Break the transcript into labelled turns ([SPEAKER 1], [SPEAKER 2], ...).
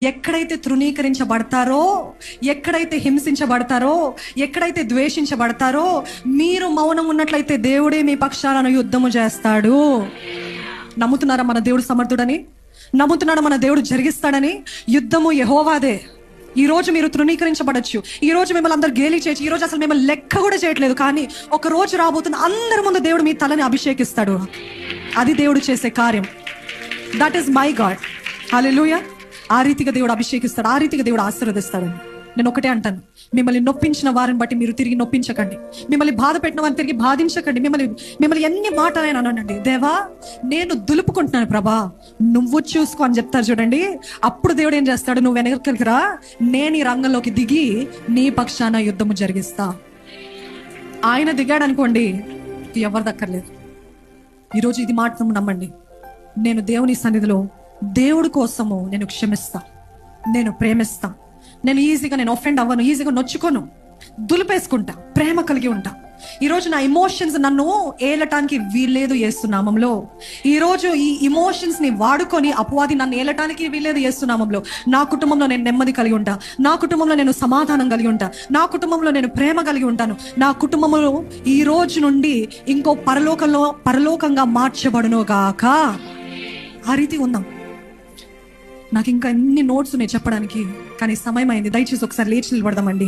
[SPEAKER 1] ఎక్కడైతే తృణీకరించబడతారో, ఎక్కడైతే హింసించబడతారో, ఎక్కడైతే ద్వేషించబడతారో, మీరు మౌనం ఉన్నట్లయితే దేవుడే మీ పక్షాలను యుద్ధము చేస్తాడు. నమ్ముతున్నారా మన దేవుడు సమర్థుడని? నమ్ముతున్నారా మన దేవుడు జరిగిస్తాడని? యుద్ధము యెహోవాదే. ఈ రోజు మీరు తృణీకరించబడచ్చు, ఈ రోజు మిమ్మల్ని అందరు గేలి చేయొచ్చు, ఈ రోజు అసలు మిమ్మల్ని లెక్క కూడా చేయట్లేదు, కానీ ఒక రోజు రాబోతున్న అందరి ముందు దేవుడు మీ తలని అభిషేకిస్తాడు. అది దేవుడు చేసే కార్యం. That is my God. Hallelujah. ఆ రీతిగా దేవుడు అభిషేకిస్తాడు, ఆ రీతిగా దేవుడు ఆశీర్వదిస్తాడు. నేను ఒకటే అంటాను, మిమ్మల్ని నొప్పించిన వారిని బట్టి మీరు తిరిగి నొప్పించకండి, మిమ్మల్ని బాధ పెట్టిన వారిని తిరిగి బాధించకండి. మిమ్మల్ని ఎన్ని మాటలైనా అనండి, దేవా నేను దులుపుకుంటున్నాను ప్రభా, నువ్వు చూసుకో అని చెప్తారు చూడండి. అప్పుడు దేవుడు ఏం చేస్తాడు? నువ్వు వెనకరికి రా, నేను ఈ రంగంలోకి దిగి నీ పక్షాన యుద్ధము జరిగిస్తా. ఆయన దిగాడు అనుకోండి, ఎవరు దక్కర్లేదు. ఈరోజు ఇది మాత్రం నమ్మండి, నేను దేవుని సన్నిధిలో దేవుడి కోసము నేను క్షమిస్తా, నేను ప్రేమిస్తా, నేను ఈజీగా నేను ఒఫెండ్ అవ్వను, ఈజీగా నొచ్చుకోను, దులిపేసుకుంటా, ప్రేమ కలిగి ఉంటా. ఈరోజు నా ఇమోషన్స్ నన్ను ఏలటానికి వీల్లేదు యేసునామంలో. ఈరోజు ఈ ఇమోషన్స్ ని వాడుకొని అపవాది నన్ను ఏలటానికి వీల్లేదు యేసునామంలో. నా కుటుంబంలో నేను నెమ్మది కలిగి ఉంటా, నా కుటుంబంలో నేను సమాధానం కలిగి ఉంటా, నా కుటుంబంలో నేను ప్రేమ కలిగి ఉంటాను. నా కుటుంబంలో ఈ రోజు నుండి ఇంకో పరలోకంగా మార్చబడును గాక. ఆ రీతి ఉందాం. నాకు ఇంకా ఎన్ని నోట్స్ ఉన్నాయి చెప్పడానికి, కానీ సమయం అయింది. దయచేసి ఒకసారి లేచి నిలబడదామండి.